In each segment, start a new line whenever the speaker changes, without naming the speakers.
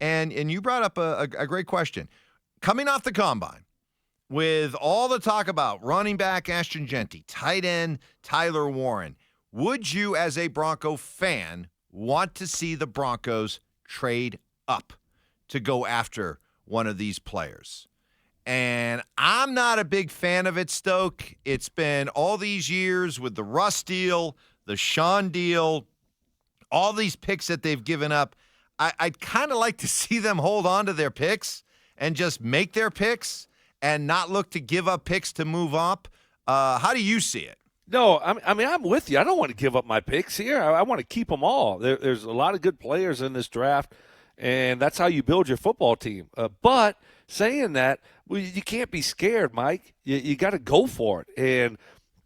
And you brought up a great question. Coming off the combine, with all the talk about running back Ashton Jeanty, tight end Tyler Warren, would you, as a Bronco fan, want to see the Broncos trade up to go after one of these players? And I'm not a big fan of it, Stoke. It's been all these years with the Russ deal, the Sean deal, all these picks that they've given up. I'd kind of like to see them hold on to their picks and just make their picks and not look to give up picks to move up. How do you see it?
No, I mean, I'm with you. I don't want to give up my picks here. I want to keep them all. There's a lot of good players in this draft, and that's how you build your football team. But saying that, well, you can't be scared, Mike. You got to go for it. And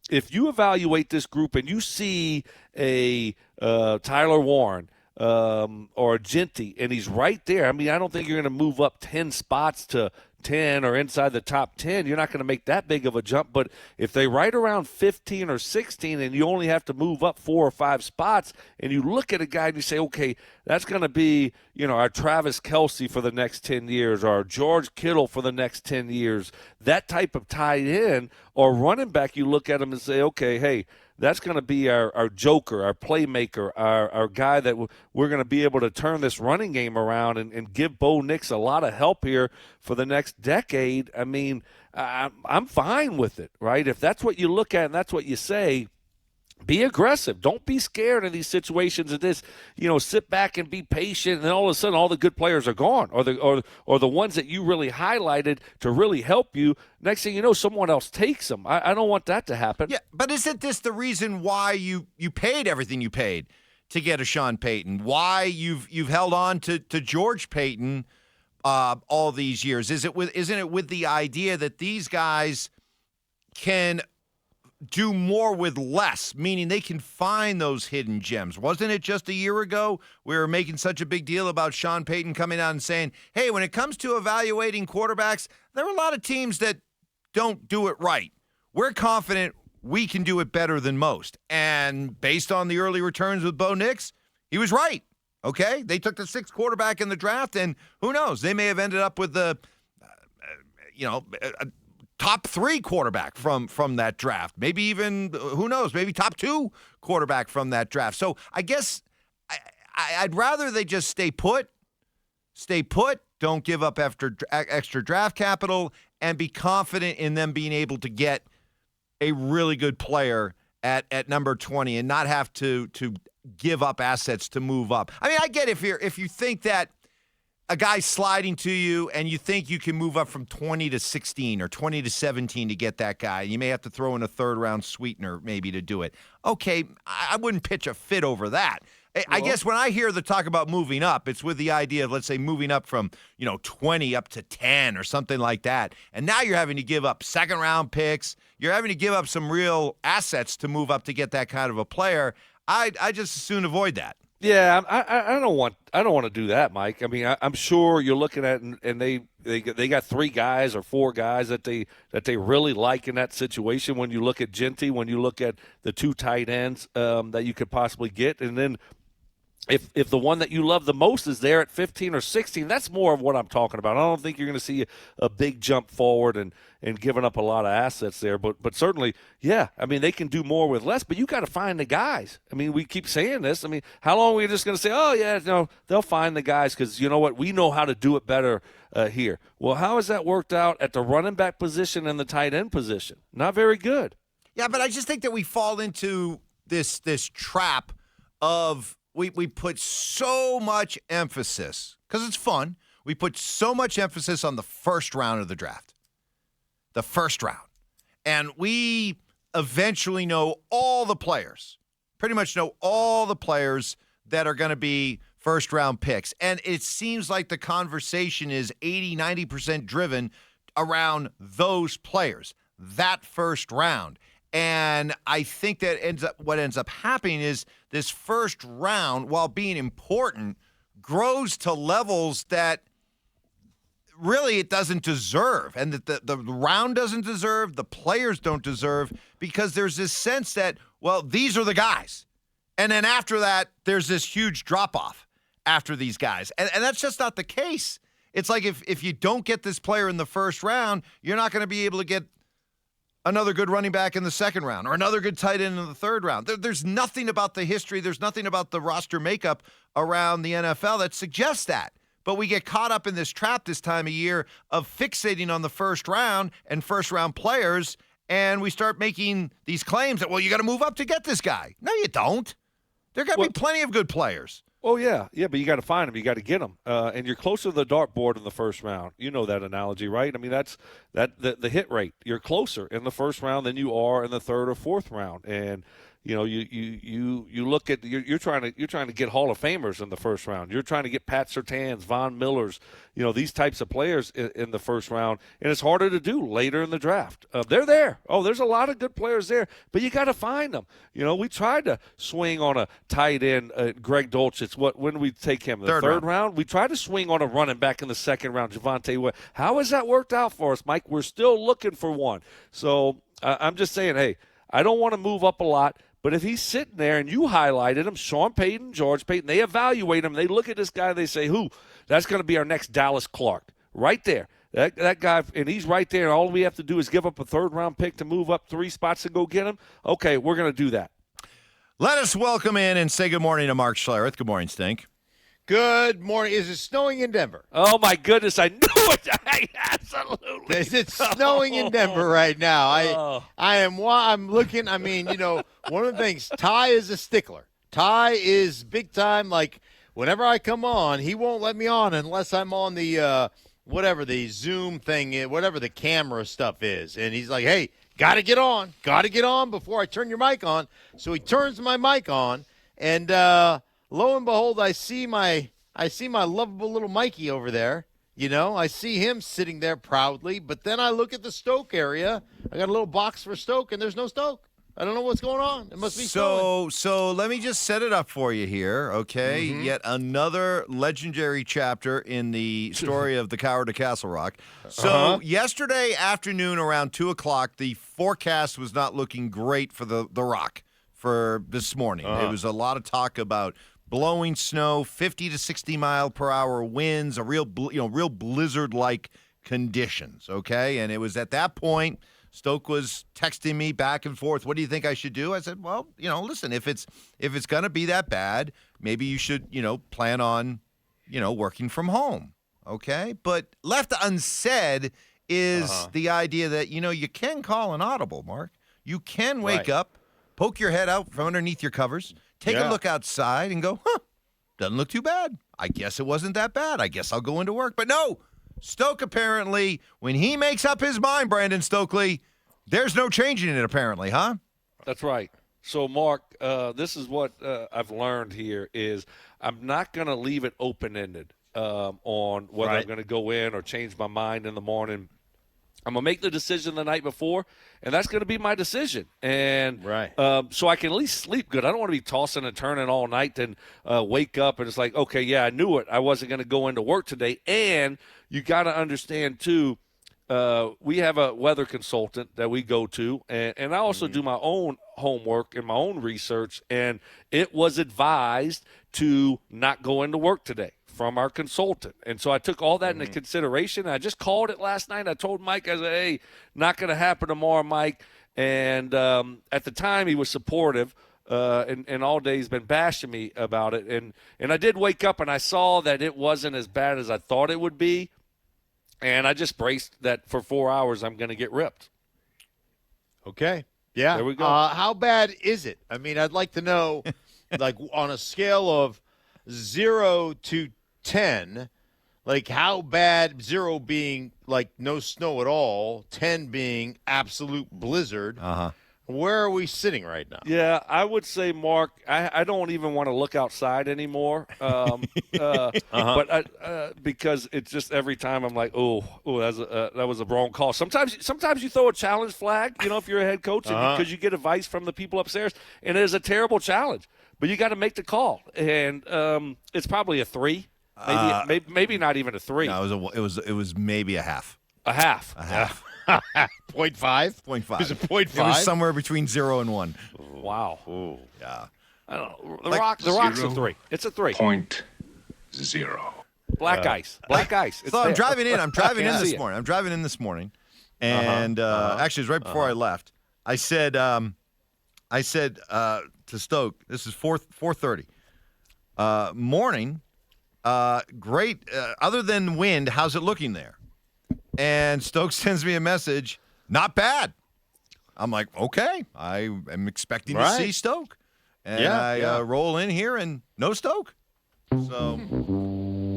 if you evaluate this group and you see a Tyler Warren or a Jeanty, and he's right there, I mean, I don't think you're going to move up 10 spots to 10 or inside the top 10. You're not going to make that big of a jump. But if they right around 15 or 16 and you only have to move up 4 or 5 spots, and you look at a guy and you say, okay, that's going to be, our Travis Kelce for the next 10 years or George Kittle for the next 10 years, that type of tight end or running back, you look at him and say, okay, hey, that's going to be our joker, our playmaker, our guy that we're going to be able to turn this running game around and give Bo Nix a lot of help here for the next decade. I mean, I'm fine with it, right? If that's what you look at and that's what you say, be aggressive. Don't be scared in these situations of this. Sit back and be patient, and then all of a sudden all the good players are gone, or the ones that you really highlighted to really help you. Next thing you know, someone else takes them. I don't want that to happen.
Yeah, but isn't this the reason why you paid everything you paid to get a Sean Payton? Why you've held on to George Payton all these years? Isn't it with the idea that these guys can do more with less, meaning they can find those hidden gems? Wasn't it just a year ago we were making such a big deal about Sean Payton coming out and saying, hey, when it comes to evaluating quarterbacks, there are a lot of teams that don't do it right. We're confident we can do it better than most. And based on the early returns with Bo Nix, he was right. Okay? They took the 6th quarterback in the draft, and who knows? They may have ended up with the, top 3 quarterback from that draft. Maybe even, who knows, maybe top 2 quarterback from that draft. So I guess I'd rather they just stay put, don't give up extra draft capital, and be confident in them being able to get a really good player at number 20 and not have to give up assets to move up. I mean, I get if you think that a guy's sliding to you and you think you can move up from 20 to 16 or 20 to 17 to get that guy. You may have to throw in a 3rd-round sweetener maybe to do it. Okay, I wouldn't pitch a fit over that. I guess when I hear the talk about moving up, it's with the idea of, let's say, moving up from 20 up to 10 or something like that. And now you're having to give up 2nd-round picks. You're having to give up some real assets to move up to get that kind of a player. I just as soon avoid that.
Yeah, I don't want to do that, Mike. I mean, I'm sure you're looking at and they got 3 guys or 4 guys that they really like in that situation. When you look at Jeanty, when you look at the 2 tight ends that you could possibly get, and then if the one that you love the most is there at 15 or 16, that's more of what I'm talking about. I don't think you're going to see a big jump forward and giving up a lot of assets there. But certainly, yeah, I mean, they can do more with less, but you got to find the guys. I mean, we keep saying this. I mean, how long are we just going to say, oh, yeah, no, they'll find the guys because you know what? We know how to do it better here. Well, how has that worked out at the running back position and the tight end position? Not very good.
Yeah, but I just think that we fall into this trap of we put so much emphasis, because it's fun, we put so much emphasis on the first round of the draft. The first round. And we eventually know all the players, pretty much know all the players that are going to be first-round picks. And it seems like the conversation is 80, 90% driven around those players, that first round. And I think that what ends up happening is this first round, while being important, grows to levels that really it doesn't deserve, and that the round doesn't deserve, the players don't deserve, because there's this sense that, well, these are the guys. And then after that, there's this huge drop-off. after these guys. And that's just not the case. It's like if you don't get this player in the first round, you're not going to be able to get another good running back in the second round or another good tight end in the third round. There's nothing about the history. There's nothing about the roster makeup around the NFL that suggests that. But we get caught up in this trap this time of year of fixating on the first round and first-round players, and we start making these claims that, well, you got to move up to get this guy. No, you don't. There got to be plenty of good players.
Oh, yeah, but you got to find them. You got to get them. And you're closer to the dartboard in the first round. You know that analogy, right? I mean, that's the hit rate. You're closer in the first round than you are in the third or fourth round. And you know, you look at you're trying to get Hall of Famers in the first round. You're trying to get Pat Surtains, Von Millers, you know, these types of players in the first round, and it's harder to do later in the draft. They're there. Oh, there's a lot of good players there, but you got to find them. You know, we tried to swing on a tight end, Greg Dulcich. When did we take him? The third round. We tried to swing on a running back in the second round, Javonte Williams. How has that worked out for us, Mike? We're still looking for one. So I'm just saying, hey, I don't want to move up a lot. But if he's sitting there and you highlighted him, Sean Payton, George Payton, they evaluate him. They look at this guy and they say, who? That's going to be our next Dallas Clark. Right there. That guy, and he's right there. And all we have to do is give up a third-round pick to move up 3 spots to go get him. Okay, we're going to do that.
Let us welcome in and say good morning to Mark Schlereth. Good morning, Stink.
Good morning. Is it snowing in Denver?
Oh, my goodness. I knew it. Absolutely.
Is it snowing in Denver right now? I'm looking. I mean, you know, one of the things, Ty is a stickler. Ty is big time. Like, whenever I come on, he won't let me on unless I'm on the, whatever the Zoom thing is, whatever the camera stuff is. And he's like, hey, got to get on before I turn your mic on. So he turns my mic on, and lo and behold, I see my lovable little Mikey over there. You know, I see him sitting there proudly, but then I look at the Stoke area. I got a little box for Stoke, and there's no Stoke. I don't know what's going on. It must be
so let me just set it up for you here, okay?
Mm-hmm.
Yet another legendary chapter in the story of the Coward of Castle Rock. So yesterday afternoon around 2 o'clock, the forecast was not looking great for the Rock for this morning. It was a lot of talk about blowing snow, 50 to 60 mile per hour winds, a real blizzard-like conditions, okay? And it was at that point Stoke was texting me back and forth, what do you think I should do? I said, well, you know, listen, if it's going to be that bad, maybe you should, you know, plan on, you know, working from home, okay? But left unsaid is the idea that, you know, you can call an audible, Mark. You can wake up, poke your head out from underneath your covers, take a look outside and go, doesn't look too bad. I guess it wasn't that bad. I guess I'll go into work. But no, Stoke apparently, when he makes up his mind, Brandon Stokley, there's no changing it apparently, huh?
That's right. So, Mark, this is what I've learned here is I'm not going to leave it open-ended on whether I'm going to go in or change my mind in the morning. I'm going to make the decision the night before, and that's going to be my decision. And so I can at least sleep good. I don't want to be tossing and turning all night and wake up and it's like, okay, yeah, I knew it. I wasn't going to go into work today. And you got to understand, too, we have a weather consultant that we go to, and I also do my own homework and my own research, and it was advised to not go into work today from our consultant. And so I took all that into consideration. I just called it last night. I told Mike, I said, hey, not going to happen tomorrow, Mike. And at the time, he was supportive, and all day he's been bashing me about it. And I did wake up, and I saw that it wasn't as bad as I thought it would be. And I just braced that for 4 hours I'm going to get ripped.
Okay. Yeah.
There we go.
How bad is it? I mean, I'd like to know, like, on a scale of 0 to 10, like how bad, 0 being like no snow at all, 10 being absolute blizzard. Where are we sitting right now?
Yeah, I would say, Mark, I don't even want to look outside anymore. But because it's just every time I'm like, that was a wrong call. Sometimes you throw a challenge flag, you know, if you're a head coach, because you get advice from the people upstairs, and it is a terrible challenge. But you got to make the call, and it's probably a 3, maybe not even a 3.
No, it was maybe a half.
A half.
0.5?
0.5.
Is it 0.5?
It was somewhere between 0 and 1.
Wow.
Ooh.
Yeah.
I don't know. The Rock's a 3. It's a 3.
0.
Black ice. Black ice. It's
So I'm
there.
driving in. I'm driving in
see
this
it.
morning. I'm driving in this morning, and actually, it was right before I left. I said to Stoke, this is 4:30 morning. Great. Other than wind, how's it looking there? And Stoke sends me a message. Not bad. I'm like, okay. I am expecting to see Stoke, and I roll in here and no Stoke. So.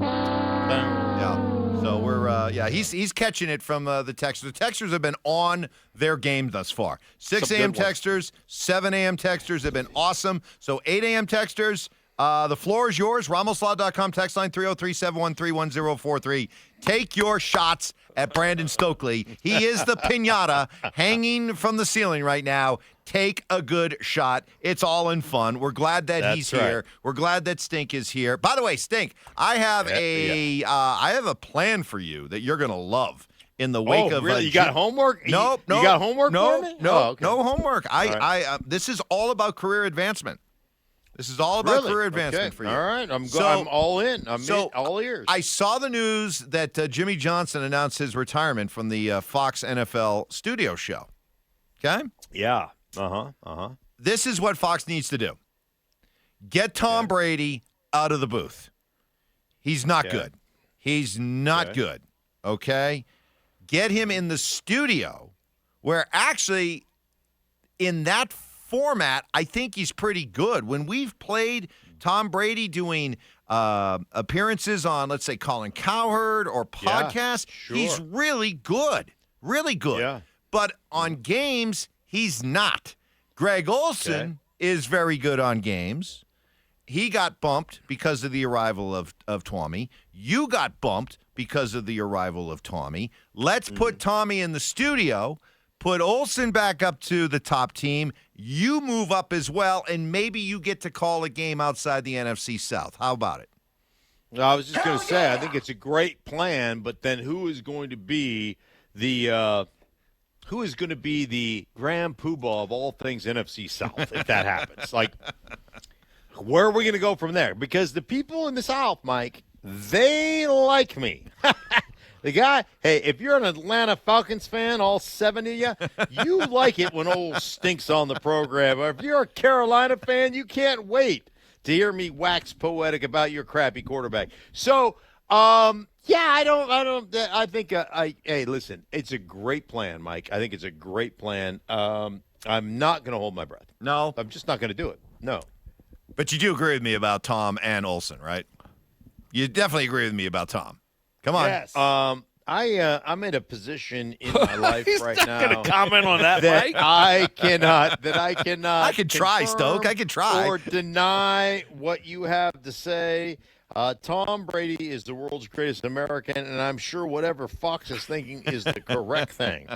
Yeah. So we're he's catching it from the Texters. The Texters have been on their game thus far. 6 a.m. Texters, 7 a.m. Texters have been awesome. So 8 a.m. Texters, the floor is yours. RamosLaw.com, text line 303-713-1043. Take your shots at Brandon Stokley. He is the piñata hanging from the ceiling right now. Take a good shot. It's all in fun. We're glad that he's here. We're glad that Stink is here. By the way, Stink, I have a plan for you that you're going to love in the wake of.
Really? You got homework?
Nope.
You got homework for me?
No homework. This is all about career advancement. This is all about career advancement for you.
All right. I'm all in. I'm all ears.
I saw the news that Jimmy Johnson announced his retirement from the Fox NFL studio show. Okay?
Yeah.
This is what Fox needs to do. Get Tom Brady out of the booth. He's not good. He's not good. Okay? Get him in the studio where actually in that format, I think he's pretty good. When we've played Tom Brady doing appearances on, let's say, Colin Cowherd or podcasts, he's really good. Really good. Yeah. But on games, he's not. Greg Olson is very good on games. He got bumped because of the arrival of Tommy. You got bumped because of the arrival of Tommy. Let's put Tommy in the studio, put Olson back up to the top team. You move up as well, and maybe you get to call a game outside the NFC South. How about it?
No, I was just going to say, I think it's a great plan, but then who is going to be the grand poobah of all things NFC South if that happens? Like, where are we going to go from there? Because the people in the South, Mike, they like me. The guy, hey, if you're an Atlanta Falcons fan, all 7 of you, you like it when old Stink's on the program. Or if you're a Carolina fan, you can't wait to hear me wax poetic about your crappy quarterback. So, I think, hey, listen, it's a great plan, Mike. I think it's a great plan. I'm not going to hold my breath.
No.
I'm just not going to do it. No.
But you do agree with me about Tom and Olson, right? You definitely agree with me about Tom. Come on.
Yes. I'm in a position in my life right now.
Going to comment on that, Mike?
I cannot.
I could try, Stoke. I could try.
Or deny what you have to say. Tom Brady is the world's greatest American, and I'm sure whatever Fox is thinking is the correct thing.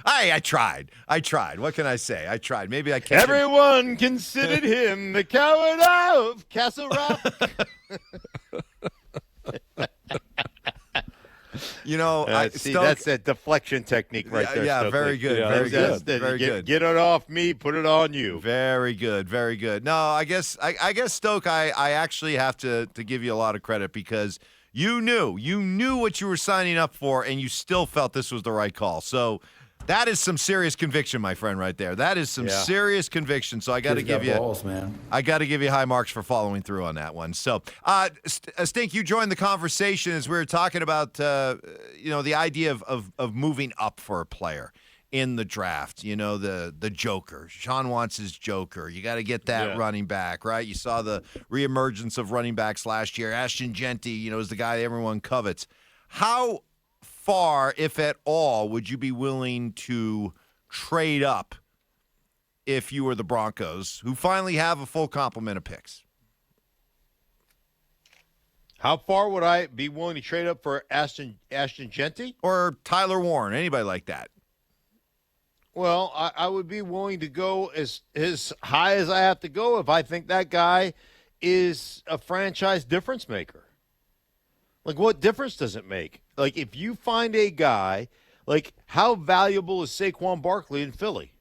I tried. What can I say? I tried. Maybe I can't.
Everyone considered him the coward of Castle Rock.
You know,
that's a deflection technique right there.
Yeah,
Stokely.
very good. Very good. Very good.
Get it off me, put it on you.
Very good. Very good. No, I guess Stoke, I actually have to give you a lot of credit because you knew what you were signing up for, and you still felt this was the right call. So that is some serious conviction, my friend, right there. That is some serious conviction. So I got to give you
balls, man.
I got to give you high marks for following through on that one. So, Stink, you joined the conversation as we were talking about, the idea of moving up for a player in the draft. You know, the joker. Sean wants his joker. You got to get that running back, right? You saw the reemergence of running backs last year. Ashton Genty, is the guy everyone covets. How far, if at all, would you be willing to trade up if you were the Broncos, who finally have a full complement of picks?
How far would I be willing to trade up for Ashton Genty?
Or Tyler Warren, anybody like that?
Well, I would be willing to go as high as I have to go if I think that guy is a franchise difference maker. Like, what difference does it make? Like, if you find a guy, like, how valuable is Saquon Barkley in Philly?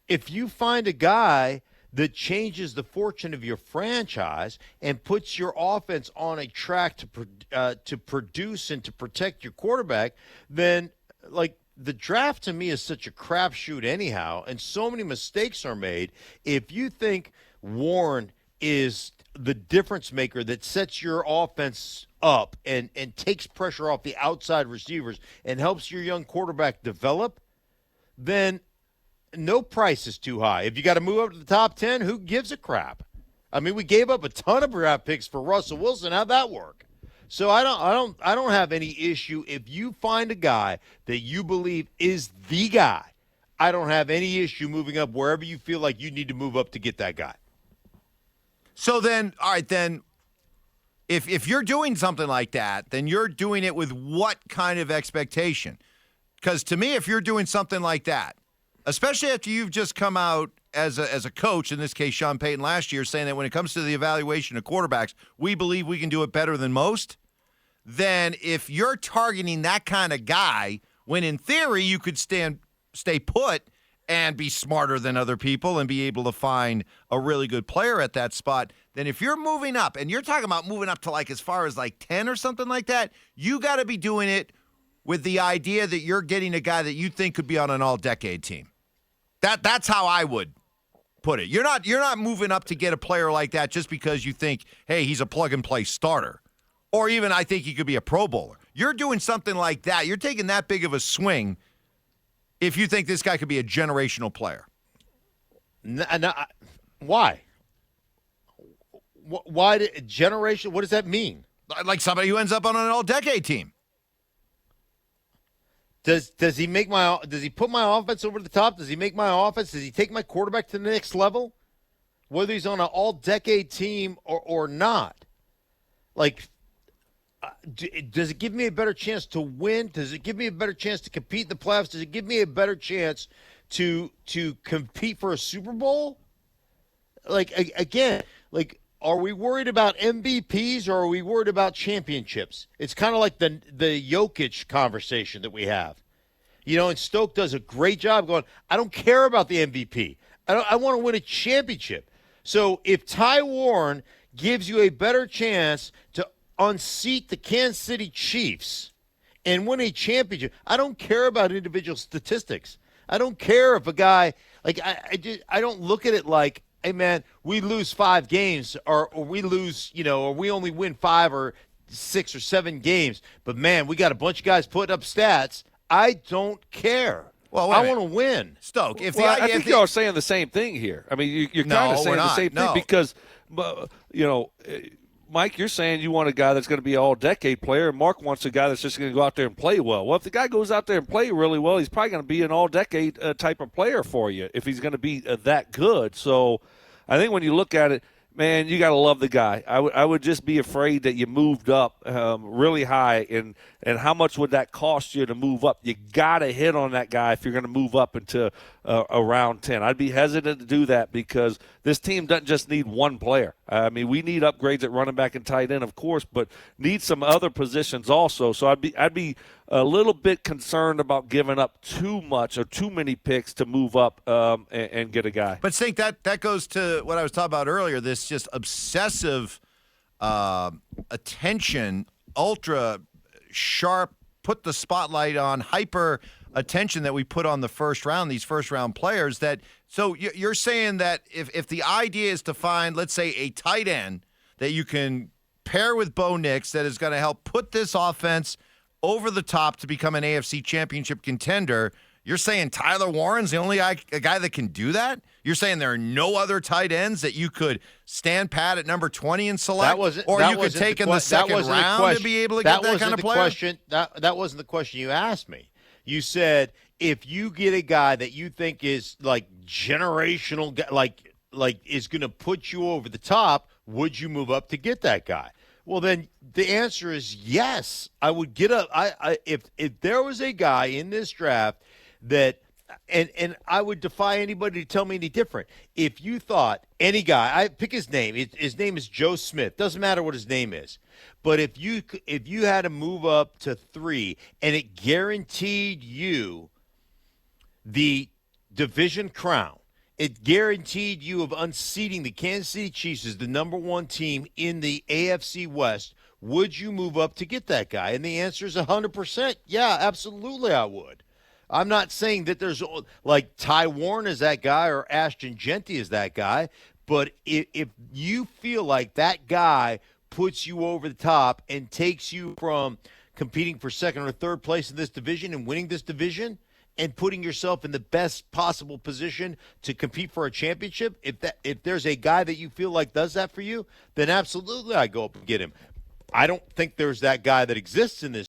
If you find a guy that changes the fortune of your franchise and puts your offense on a track to produce and to protect your quarterback, then like the draft to me is such a crapshoot anyhow, and so many mistakes are made. If you think Warren is the difference maker that sets your offense up and takes pressure off the outside receivers and helps your young quarterback develop, then no price is too high. If you got to move up to the top 10, who gives a crap? I mean, we gave up a ton of draft picks for Russell Wilson. How'd that work? So I don't have any issue if you find a guy that you believe is the guy. I don't have any issue moving up wherever you feel like you need to move up to get that guy.
So then, all right, then if you're doing something like that, then you're doing it with what kind of expectation? Because to me, if you're doing something like that, especially after you've just come out as a coach, in this case Sean Payton last year, saying that when it comes to the evaluation of quarterbacks, we believe we can do it better than most, then if you're targeting that kind of guy, when in theory you could stay put and be smarter than other people and be able to find a really good player at that spot, then if you're moving up, and you're talking about moving up to like as far as like 10 or something like that, you got to be doing it with the idea that you're getting a guy that you think could be on an all-decade team. That's how I would put it. You're not moving up to get a player like that just because you think, hey, he's a plug-and-play starter. Or even I think he could be a Pro Bowler. You're doing something like that. You're taking that big of a swing if you think this guy could be a generational player.
Why? Why generation? What does that mean?
Like somebody who ends up on an all-decade team.
Does he put my offense over the top? Does he make my offense? Does he take my quarterback to the next level? Whether he's on an all-decade team or not. Like, does it give me a better chance to win? Does it give me a better chance to compete in the playoffs? Does it give me a better chance to compete for a Super Bowl? Like, again, like, are we worried about MVPs or are we worried about championships? It's kind of like the Jokic conversation that we have. You know, and Stoke does a great job going, I don't care about the MVP. I want to win a championship. So if Ty Warren gives you a better chance to unseat the Kansas City Chiefs and win a championship, I don't care about individual statistics. I don't care if a guy, like, I don't look at it like, hey, man, we lose 5 games or we lose, or we only win 5 or 6 or 7 games. But, man, we got a bunch of guys putting up stats. I don't care.
Well,
I want to win.
Stoke,
I think y'all are saying the same thing here. I mean, you're kind of saying the same thing because, Mike, you're saying you want a guy that's going to be an all-decade player, and Mark wants a guy that's just going to go out there and play well. Well, if the guy goes out there and play really well, he's probably going to be an all-decade type of player for you if he's going to be that good. So I think when you look at it, man, you got to love the guy. I would just be afraid that you moved up really high, and how much would that cost you to move up? You got to hit on that guy if you're going to move up into around 10. I'd be hesitant to do that because this team doesn't just need one player. I mean, we need upgrades at running back and tight end, of course, but need some other positions also. So I'd be a little bit concerned about giving up too much or too many picks to move up and get a guy.
But Sink, that goes to what I was talking about earlier, this just obsessive attention, ultra sharp, put the spotlight on, hyper attention that we put on the first round, these first-round players. So you're saying that if the idea is to find, let's say, a tight end that you can pair with Bo Nix that is going to help put this offense over the top to become an AFC championship contender, you're saying Tyler Warren's the only guy that can do that? You're saying there are no other tight ends that you could stand pat at number 20 and select? Or you could take in the second round to be able to get that kind of player?
That wasn't the question you asked me. You said if you get a guy that you think is like generational, like is going to put you over the top, would you move up to get that guy? Well, then the answer is yes. I would get up. If there was a guy in this draft that, and I would defy anybody to tell me any different. If you thought any guy, I pick his name. His name is Joe Smith. Doesn't matter what his name is. But if you had to move up to 3 and it guaranteed you the division crown, it guaranteed you of unseating the Kansas City Chiefs as the number one team in the AFC West, would you move up to get that guy? And the answer is 100%. Yeah, absolutely I would. I'm not saying that there's like Ty Warren is that guy or Ashton Genty is that guy, but if you feel like that guy puts you over the top and takes you from competing for second or third place in this division and winning this division and putting yourself in the best possible position to compete for a championship, if there's a guy that you feel like does that for you, then absolutely I go up and get him. I don't think there's that guy that exists in this